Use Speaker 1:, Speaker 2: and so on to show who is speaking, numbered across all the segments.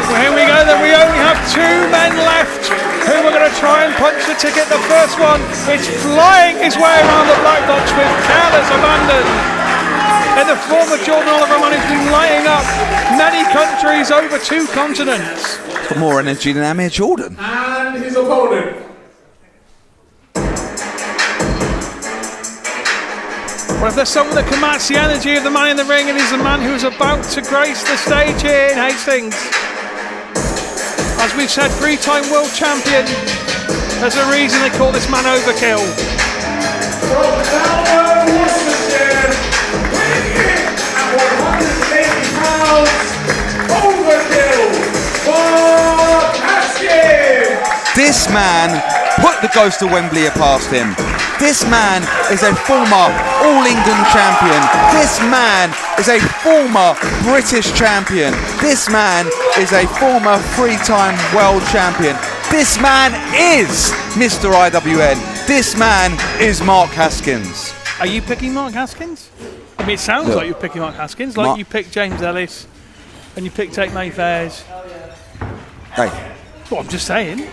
Speaker 1: Well, here we go, then we only have 2 men left who are going to try and punch the ticket. The first one is flying his way around the black box with careless abandon. And the former Jordan Oliver man who's been lighting up many countries over 2 continents.
Speaker 2: Got more energy than Amir Jordan.
Speaker 3: And his opponent.
Speaker 1: Well, if there's someone that can match the energy of the man in the ring, it is the man who is about to grace the stage here in Hastings. As we've said, 3-time world champion. There's a reason they call this man Overkill.
Speaker 3: From Melbourne, Worcestershire, weighing in at 180 pounds, Overkill, Mark Haskins.
Speaker 2: This man put the ghost of Wembley past him. This man is a former All-England champion. This man is a former British champion. This man is a former 3-time world champion. This man is Mr. IWN. This man is Mark Haskins.
Speaker 1: Are you picking Mark Haskins? I mean, it sounds like you're picking Mark Haskins, like you picked James Ellis and you picked Tate Mayfairs.
Speaker 2: Hey.
Speaker 1: Well, I'm just saying.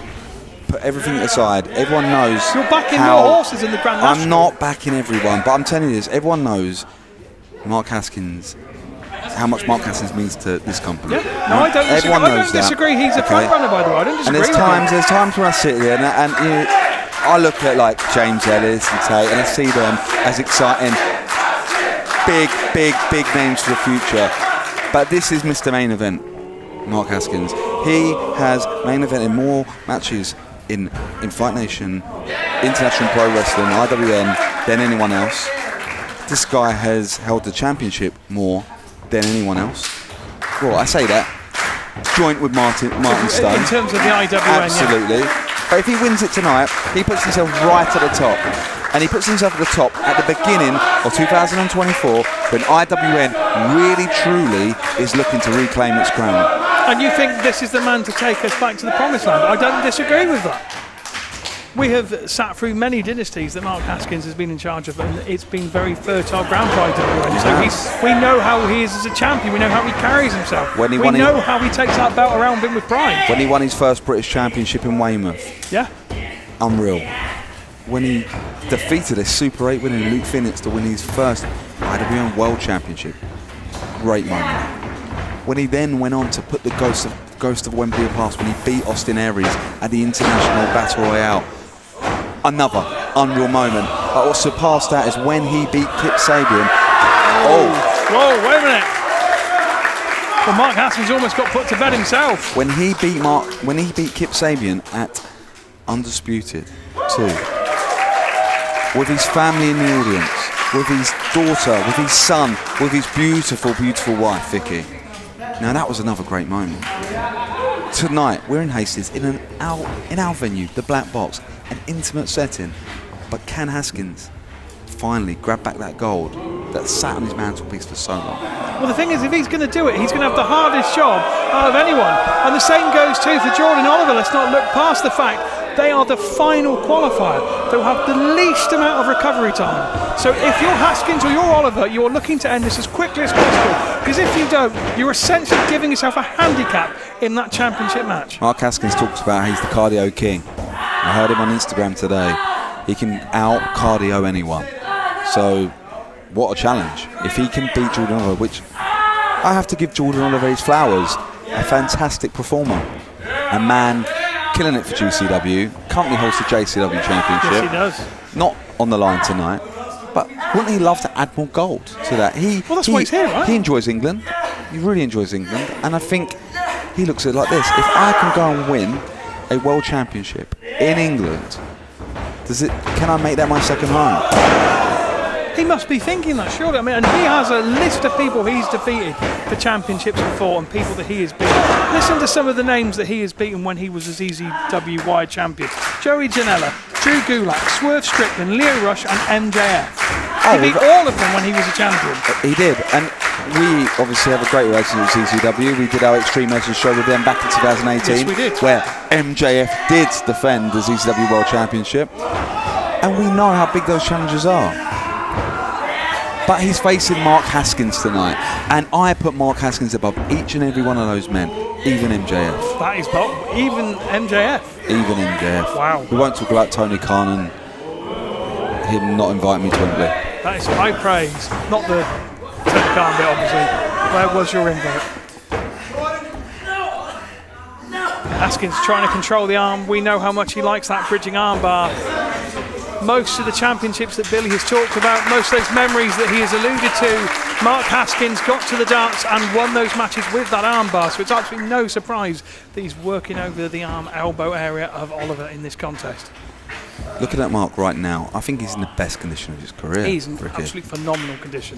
Speaker 2: Put everything aside. Everyone knows.
Speaker 1: You're backing more horses in the Grand National.
Speaker 2: I'm not backing everyone, but I'm telling you this. Everyone knows Mark Haskins, how much Mark Haskins means to this company.
Speaker 1: Yeah. No, I don't disagree.
Speaker 2: Everyone knows that.
Speaker 1: Disagree. He's a front runner, by the way. I don't disagree.
Speaker 2: And there's times when I sit there and you know, I look at like James Ellis and Tate, and I see them as exciting, big names for the future. But this is Mr. Main Event, Mark Haskins. He has main evented more matches in Fight Nation, International Pro Wrestling, IWN than anyone else. This guy has held the championship more than anyone else. Well, I say that joint with Martin Stone.
Speaker 1: In terms of the IWN,
Speaker 2: absolutely. Yeah. But if he wins it tonight, he puts himself right at the top. And he puts himself at the top at the beginning of 2024 when IWN really, truly is looking to reclaim its crown.
Speaker 1: And you think this is the man to take us back to the promised land? I don't disagree with that. We have sat through many dynasties that Mark Haskins has been in charge of, and it's been very fertile ground for IWN. So we know how he is as a champion. We know how he carries himself. We know how he takes that belt around him with pride.
Speaker 2: When he won his first British Championship in Weymouth.
Speaker 1: Yeah.
Speaker 2: Unreal. When he defeated a Super 8 winning Luke Finnitz to win his first IWN World Championship. Great moment. When he then went on to put the ghost of Wembley past when he beat Austin Aries at the International Battle Royale. Another unreal moment. But what surpassed that is when he beat Kip Sabian.
Speaker 1: Whoa, wait a minute. Well, Mark Haskins almost got put to bed himself.
Speaker 2: When he beat Kip Sabian at Undisputed 2, with his family in the audience, with his daughter, with his son, with his beautiful, beautiful wife, Vicky. Now that was another great moment. Tonight we're in Hastings in our venue, the Black Box, an intimate setting. But can Haskins finally grab back that gold that sat on his mantelpiece for so long?
Speaker 1: Well, the thing is, if he's going to do it, he's going to have the hardest job out of anyone. And the same goes too for Jordan Oliver. Let's not look past the fact they are the final qualifier. They'll have the least amount of recovery time. So if you're Haskins or you're Oliver, you're looking to end this as quickly as possible. Because if you don't, you're essentially giving yourself a handicap in that championship match.
Speaker 2: Mark Haskins talks about he's the cardio king. I heard him on Instagram today. He can out-cardio anyone. So what a challenge. If he can beat Jordan Oliver, which I have to give Jordan Oliver his flowers, a fantastic performer. A man killing it for GCW, currently holds the JCW Championship.
Speaker 1: Yes, he does.
Speaker 2: Not on the line tonight, but wouldn't he love to add more gold to that?
Speaker 1: Well, that's why he's here, right?
Speaker 2: He enjoys England. He really enjoys England, and I think he looks at it like this. If I can go and win a world championship in England, can I make that my second home?
Speaker 1: He must be thinking that, surely. I mean, and he has a list of people he's defeated for championships before and people that he has beaten. Listen to some of the names that he has beaten when he was a ZZW wide champion. Joey Janela, Drew Gulak, Swerve Strickland, Leo Rush and MJF. He beat all of them when he was a champion.
Speaker 2: He did, and we obviously have a great relationship with ZZW. We did our Extreme Measures show with them back in 2018.
Speaker 1: Yes, we did.
Speaker 2: Where MJF did defend the ZZW World Championship. And we know how big those challenges are. But he's facing Mark Haskins tonight, and I put Mark Haskins above each and every one of those men, even MJF.
Speaker 1: That is even MJF.
Speaker 2: Even MJF.
Speaker 1: Wow.
Speaker 2: We won't talk about Tony Khan and him not inviting me to Wembley.
Speaker 1: That is high praise. Not the Tony Khan bit, obviously. Where was your invite? Haskins trying to control the arm. We know how much he likes that bridging arm bar. Most of the championships that Billy has talked about, most of those memories that he has alluded to, Mark Haskins got to the dance and won those matches with that arm bar. So it's absolutely no surprise that he's working over the arm elbow area of Oliver in this contest.
Speaker 2: Looking at Mark right now, I think he's in the best condition of his career.
Speaker 1: He's in absolutely phenomenal condition.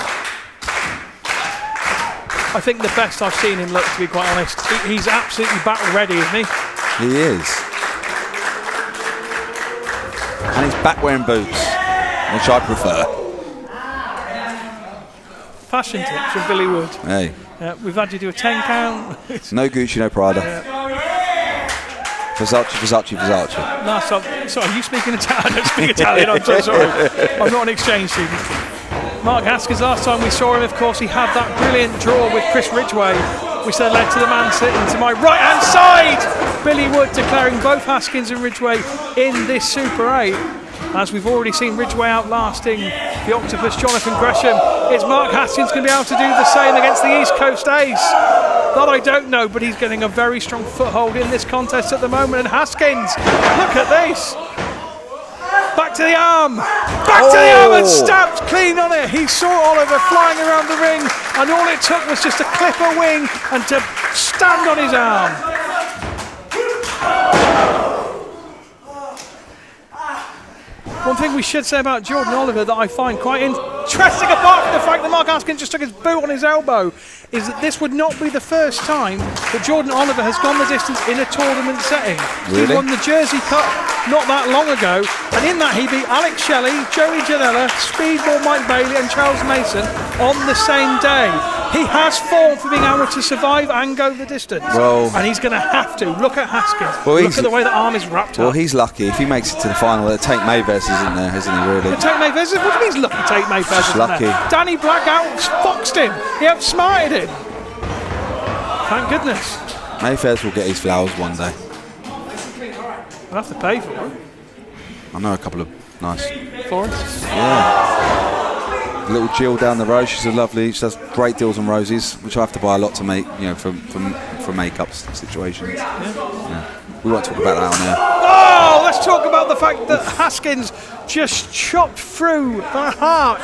Speaker 1: I think the best I've seen him look, to be quite honest. He's absolutely battle ready, isn't he?
Speaker 2: He is. And he's back wearing boots, which I prefer.
Speaker 1: Fashion tips from Billy Wood.
Speaker 2: Hey.
Speaker 1: We've had you do a 10 count.
Speaker 2: No Gucci, no Prada. Versace.
Speaker 1: No, sorry, you speaking Italian? I don't speak Italian, I'm so sorry. I'm not an exchange student. Mark Haskins, last time we saw him, of course, he had that brilliant draw with Chris Ridgway, which then led to the man sitting to my right-hand side. Billy Wood declaring both Haskins and Ridgway in this Super 8. As we've already seen Ridgway outlasting the Octopus Jonathan Gresham, is Mark Haskins going to be able to do the same against the East Coast Ace? That I don't know, but he's getting a very strong foothold in this contest at the moment. And Haskins, look at this. Back to the arm. Back to the arm and stabbed clean on it. He saw Oliver flying around the ring, and all it took was just to clip a wing and to stand on his arm. One thing we should say about Jordan Oliver that I find quite interesting, apart from the fact that Mark Haskins just took his boot on his elbow, is that this would not be the first time that Jordan Oliver has gone the distance in a tournament setting.
Speaker 2: Really?
Speaker 1: He won the Jersey Cup not that long ago, and in that he beat Alex Shelley, Joey Janela, Speedball Mike Bailey and Charles Mason on the same day. He has form for being able to survive and go the distance.
Speaker 2: Well,
Speaker 1: and he's going to have to. Look at Haskins.
Speaker 2: Well,
Speaker 1: look at the way the arm is wrapped up.
Speaker 2: Well, he's lucky. If he makes it to the final, Tate Mayves isn't there, isn't he, really?
Speaker 1: Tate Mayves? What do you mean he's lucky Tate Mayves isn't
Speaker 2: lucky.
Speaker 1: there? Danny Black outfoxed him. He outsmarted him. Thank goodness.
Speaker 2: Mayves will get his flowers one day.
Speaker 1: I'll have to pay for it.
Speaker 2: I know a couple of nice.
Speaker 1: Florence?
Speaker 2: Yeah. Little Jill down the road, she does great deals on roses, which I have to buy a lot to make, for makeup situations. Yeah. We won't talk about that on there.
Speaker 1: Oh, let's talk about the fact that Haskins just chopped through the heart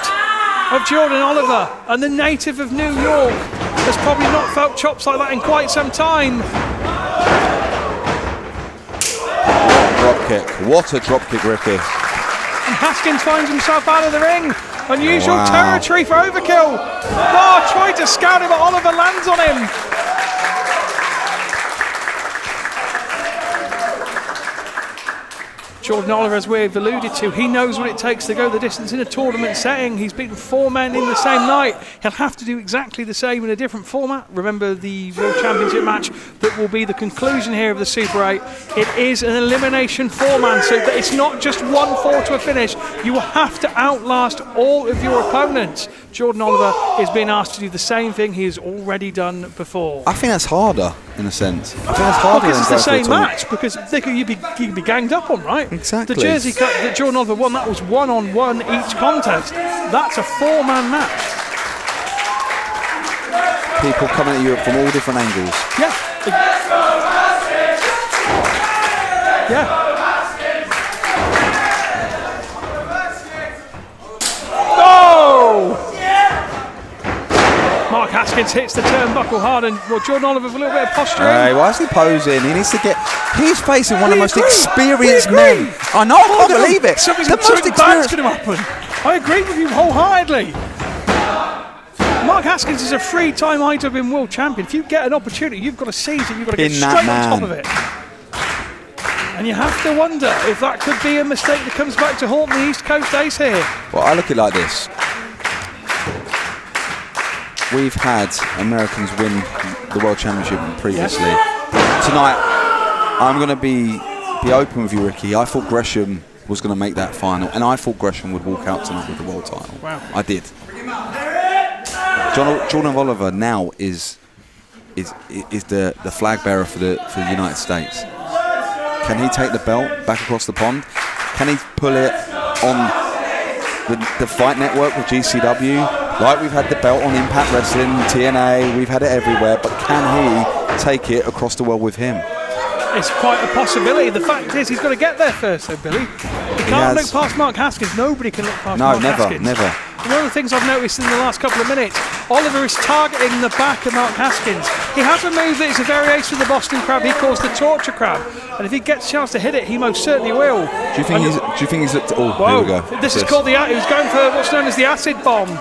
Speaker 1: of Jordan Oliver, and the native of New York has probably not felt chops like that in quite some time.
Speaker 2: Drop kick. What a drop kick, Ricky.
Speaker 1: And Haskins finds himself out of the ring. Unusual territory for overkill. Oh, tried to scout him, but Oliver lands on him. Jordan Oliver, as we've alluded to, he knows what it takes to go the distance in a tournament setting. He's beaten 4 men in the same night. He'll have to do exactly the same in a different format. Remember the World Championship match that will be the conclusion here of the Super 8. It is an elimination 4-man, so that it's not just 1-4 to a finish. You will have to outlast all of your opponents. Jordan Oliver is being asked to do the same thing he has already done before.
Speaker 2: I think that's harder, in a sense. I think that's harder
Speaker 1: because it's the
Speaker 2: than
Speaker 1: same match, because you'd be ganged up on, right?
Speaker 2: Exactly.
Speaker 1: The Jersey Cup that Jordan Oliver won, that was 1-on-1 each contest. That's a 4-man match.
Speaker 2: People coming at you from all different angles.
Speaker 1: Yeah. Yeah. Oh! Mark Haskins hits the turnbuckle hard, and Jordan Oliver with a little bit of posturing.
Speaker 2: Hey, why is he posing? He needs to get. He's facing one of the most experienced men. I know, I can't believe it.
Speaker 1: Something bad's going to happen. I agree with you wholeheartedly. Mark Haskins is a 3-time IWN World Champion. If you get an opportunity, you've got to seize it. You've got to get straight on top of it. And you have to wonder if that could be a mistake that comes back to haunt the East Coast Ace here.
Speaker 2: Well, I look at it like this. We've had Americans win the World Championship previously.
Speaker 1: Yes.
Speaker 2: Tonight, I'm going to be open with you, Ricky. I thought Gresham was going to make that final, and I thought Gresham would walk out tonight with the world title.
Speaker 1: Wow.
Speaker 2: I did. Jordan Oliver now is the flag bearer for the United States. Can he take the belt back across the pond? Can he pull it on the Fight Network with GCW? Like we've had the belt on Impact Wrestling, TNA, we've had it everywhere, but can he take it across the world with him?
Speaker 1: It's quite a possibility. The fact is, he's got to get there first, though, Billy. He can't look past Mark Haskins. Nobody can look past Mark Haskins.
Speaker 2: No, never.
Speaker 1: One of the things I've noticed in the last couple of minutes, Oliver is targeting the back of Mark Haskins. He has a move that is a variation of the Boston Crab. He calls the torture crab, and if he gets a chance to hit it, he most certainly will.
Speaker 2: Do you think he's looked? Oh,
Speaker 1: whoa,
Speaker 2: here we go.
Speaker 1: This is called the. He was going for what's known as the acid bomb, which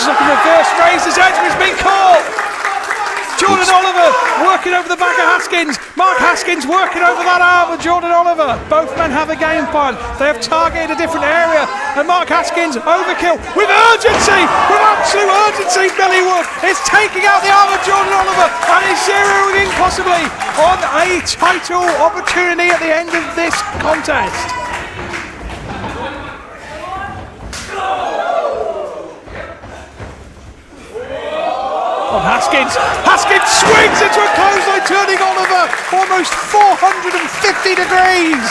Speaker 1: is like a reverse razor's edge, but he's been caught. Jordan Oliver working over the back of Haskins. Mark Haskins working over that arm of Jordan Oliver. Both men have a game plan. They have targeted a different area. And Mark Haskins, overkill with urgency, with absolute urgency. Billy Wood is taking out the arm of Jordan Oliver and is zeroing in possibly on a title opportunity at the end of this contest. On Haskins swings into a clothesline, turning Oliver almost 450 degrees.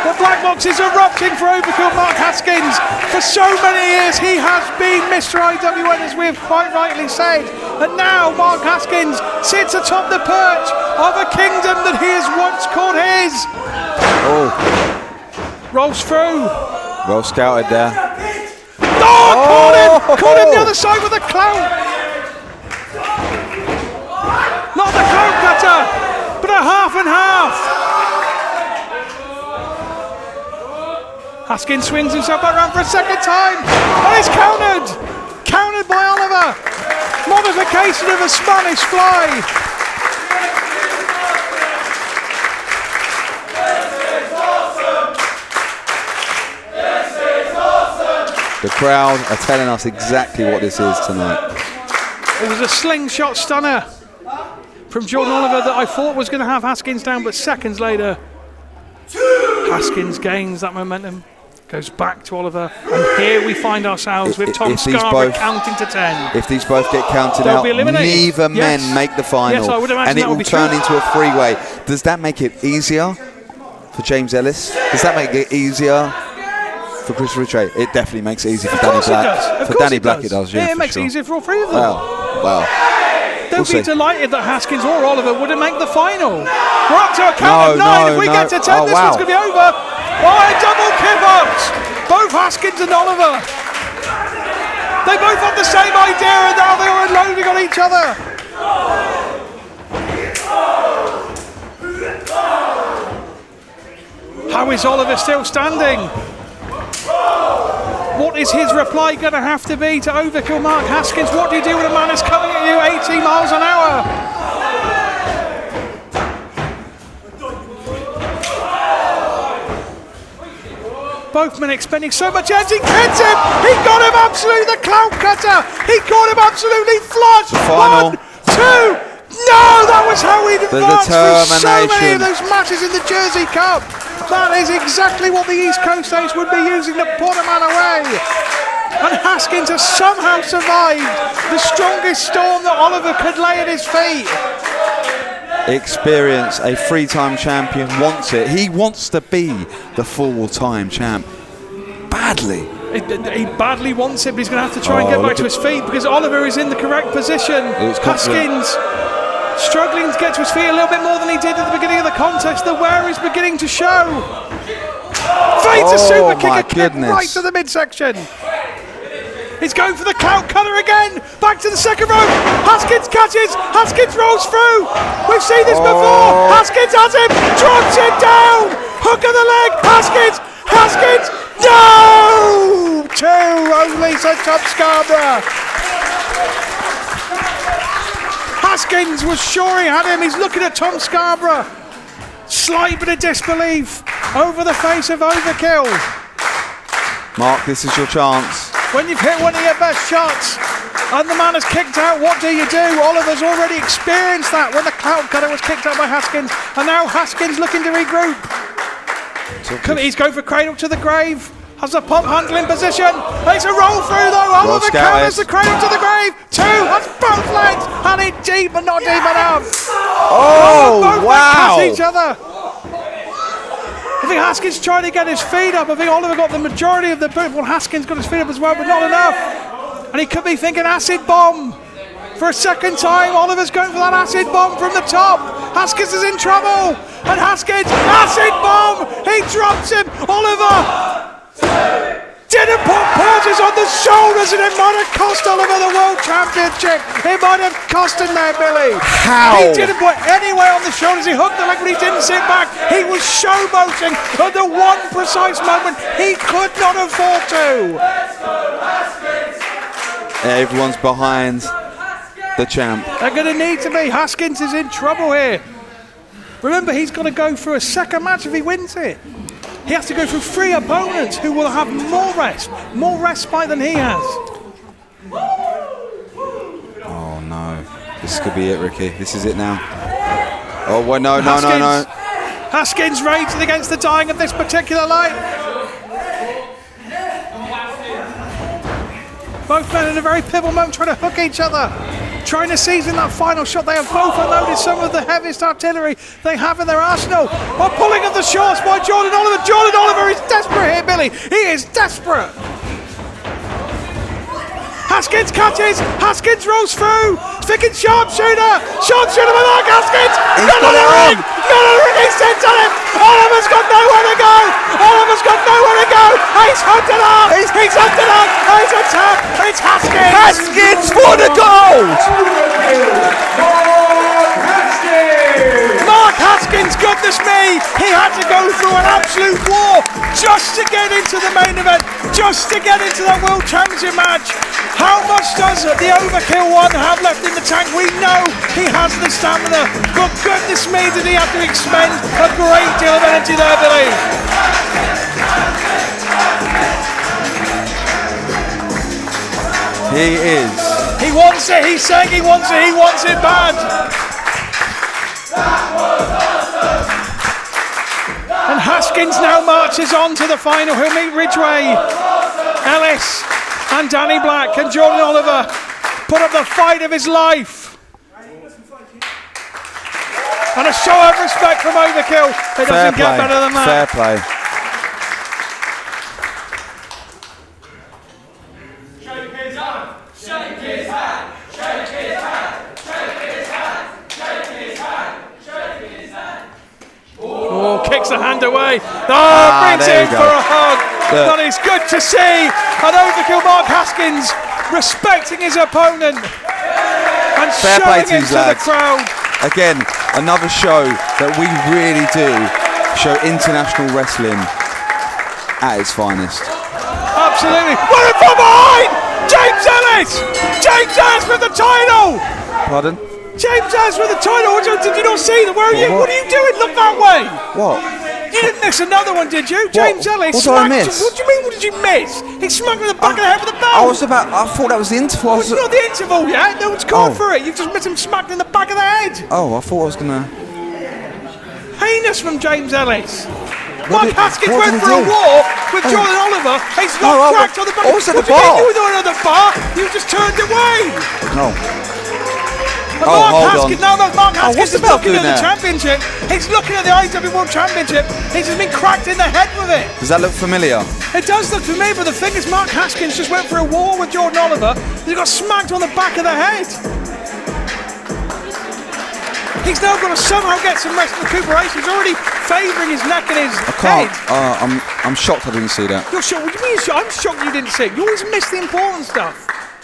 Speaker 1: The black box is erupting for overkill Mark Haskins. For so many years he has been Mr. IWN, as we have quite rightly said. And now Mark Haskins sits atop the perch of a kingdom that he has once called his.
Speaker 2: Oh.
Speaker 1: Rolls through.
Speaker 2: Well scouted there.
Speaker 1: Oh, caught him the other side with a clout. Not the clout cutter, but a half and half. Haskins swings himself back around for a second time, and it's countered. Countered by Oliver. Modification of a Spanish fly.
Speaker 2: The crowd are telling us exactly what this is tonight.
Speaker 1: It was a slingshot stunner from Jordan Oliver that I thought was going to have Haskins down, but seconds later, Haskins gains that momentum, goes back to Oliver, and here we find ourselves with Tom Scarborough counting to 10.
Speaker 2: If these both get counted out, neither men make the final,
Speaker 1: yes, I would imagine
Speaker 2: and it
Speaker 1: that
Speaker 2: will
Speaker 1: would be
Speaker 2: turn
Speaker 1: true.
Speaker 2: into a freeway. Does that make it easier for James Ellis? Does that make it easier for Chris Ritchie? It definitely makes it easy for Danny Black. For Danny Black it does, yeah,
Speaker 1: it makes it easier for all three of them.
Speaker 2: Well.
Speaker 1: They'll be delighted that Haskins or Oliver wouldn't make the final. We're up to a count of 9. If we get to 10, this one's going to be over. Oh, double kip-ups. Both Haskins and Oliver. They both had the same idea, and now they are unloading on each other. How is Oliver still standing? What is his reply going to have to be to overkill Mark Haskins? What do you do when a man is coming at you 80 miles an hour? Both men expending so much energy. Hits him! He got him absolutely, the clout cutter! He got him absolutely flush!
Speaker 2: Final.
Speaker 1: 1, 2, no! That was how he advanced through so many of
Speaker 2: determination.
Speaker 1: those matches in the Jersey Cup. That is exactly what the East Coast States would be using to put a man away. And Haskins has somehow survived the strongest storm that Oliver could lay at his feet.
Speaker 2: Experience, a 3-time champion, wants it. He wants to be the 4-time champ. Badly.
Speaker 1: He badly wants it, but he's going to have to try and get back to his feet because Oliver is in the correct position. Haskins struggling to get to his feet a little bit more than he did at the beginning of the contest. The wear is beginning to show. Fades a super kick, a kick right to the midsection. He's going for the clout cutter again. Back to the second rope. Haskins catches. Haskins rolls through. We've seen this before. Haskins has him. Drops him down. Hook of the leg. Haskins. No! 2 only, so Tom Scarborough. Haskins was sure he had him. He's looking at Tom Scarborough. Slight bit of disbelief over the face of overkill.
Speaker 2: Mark, this is your chance.
Speaker 1: When you've hit one of your best shots and the man is kicked out, what do? Oliver's already experienced that when the clout cutter was kicked out by Haskins, and now Haskins looking to regroup. He's going for cradle to the grave. Has a pump handle in position. It's a roll through though. Oliver counters the cradle to the grave. 2, that's both legs. And it deep, but not deep enough.
Speaker 2: Oh,
Speaker 1: both
Speaker 2: wow.
Speaker 1: Pass each other. I think Haskins trying to get his feet up. I think Oliver got the majority of the boot. Well, Haskins got his feet up as well, but not enough. And he could be thinking acid bomb. For a second time, Oliver's going for that acid bomb from the top. Haskins is in trouble. And Haskins, acid bomb. He drops him. Oliver didn't put pauses on the shoulders, and it might have cost Oliver the World Championship. It might have cost him there, Billy.
Speaker 2: How?
Speaker 1: He didn't put any weight on the shoulders. He hooked the leg, but he didn't sit back. He was showboating at the one precise moment he could not afford to.
Speaker 2: Everyone's behind the champ.
Speaker 1: They're going to need to be. Haskins is in trouble here. Remember, he's got to go through a second match if he wins it. He has to go through 3 opponents who will have more respite than he has.
Speaker 2: Oh no, this could be it, Ricky. This is it now. Oh well, no.
Speaker 1: Haskins raging against the dying of this particular light. Both men in a very pivotal moment trying to hook each other. Trying to seize in that final shot. They have both unloaded some of the heaviest artillery they have in their arsenal. A pulling of the shorts by Jordan Oliver. Jordan Oliver is desperate here, Billy. He is desperate. Haskins catches. Haskins rolls through. Sticking sharpshooter. Sharpshooter by Mark Haskins. Not on the ring. Not on the ring. He's sent on him. Oliver's got nowhere to go. Oliver's got nowhere to go. He's hunted up. He's hunted up. He's attacked. It's Haskins.
Speaker 2: Haskins for the gold.
Speaker 1: Mark Haskins, goodness me, he had to go through an absolute war just to get into the main event, just to get into that World Championship match. How much does the Overkill one have left in the tank? We know he has the stamina, but goodness me, did he have to expend a great deal of energy there, Billy.
Speaker 2: He is.
Speaker 1: He wants it, he's saying he wants it bad. And Haskins now marches on to the final. He'll meet Ridgway, Ellis and Danny Black, and Jordan Oliver put up the fight of his life. And a show of respect from Overkill. It doesn't get better than that.
Speaker 2: Fair play.
Speaker 1: Kicks the hand away. Brings it in for a hug. That is good to see. And Overkill Mark Haskins respecting his opponent and
Speaker 2: Fair play
Speaker 1: showing
Speaker 2: to
Speaker 1: it to the crowd.
Speaker 2: Again, another show that we really do show international wrestling at its finest.
Speaker 1: Absolutely. What from behind! James Ellis! James Ellis with the title!
Speaker 2: Pardon?
Speaker 1: James Ellis with the title. Did you not see that? Where are you? What are you doing? Look that way.
Speaker 2: What?
Speaker 1: You didn't miss another one, did you? James Ellis.
Speaker 2: What did I miss?
Speaker 1: What do you mean? What did you miss? He smacked in the back of the head with a belt.
Speaker 2: I thought that was the interval.
Speaker 1: It's not the interval yet. No one's called for it. You've just missed him smacked in the back of the head.
Speaker 2: Oh, I thought I was gonna.
Speaker 1: Heinous from James Ellis. Mark Haskins went
Speaker 2: did
Speaker 1: for
Speaker 2: he
Speaker 1: a
Speaker 2: do?
Speaker 1: war with Jordan Oliver. He's not cracked on the back.
Speaker 2: I was at the
Speaker 1: What do you
Speaker 2: bar.
Speaker 1: mean you were on the bar? You just turned away.
Speaker 2: No.
Speaker 1: Mark Haskins, Mark Haskins
Speaker 2: what's the
Speaker 1: is
Speaker 2: belt
Speaker 1: looking
Speaker 2: doing
Speaker 1: at the
Speaker 2: there?
Speaker 1: championship. He's looking at the IWN World Championship. He's just been cracked in the head with it.
Speaker 2: Does that look familiar?
Speaker 1: It does look familiar, but the thing is, Mark Haskins just went for a war with Jordan Oliver. He got smacked on the back of the head. He's now got to somehow get some rest and recuperation. He's already favouring his neck and his head.
Speaker 2: I'm shocked I didn't see that.
Speaker 1: You're shocked? What do you mean you're shocked? I'm shocked you didn't see it. You always miss the important stuff.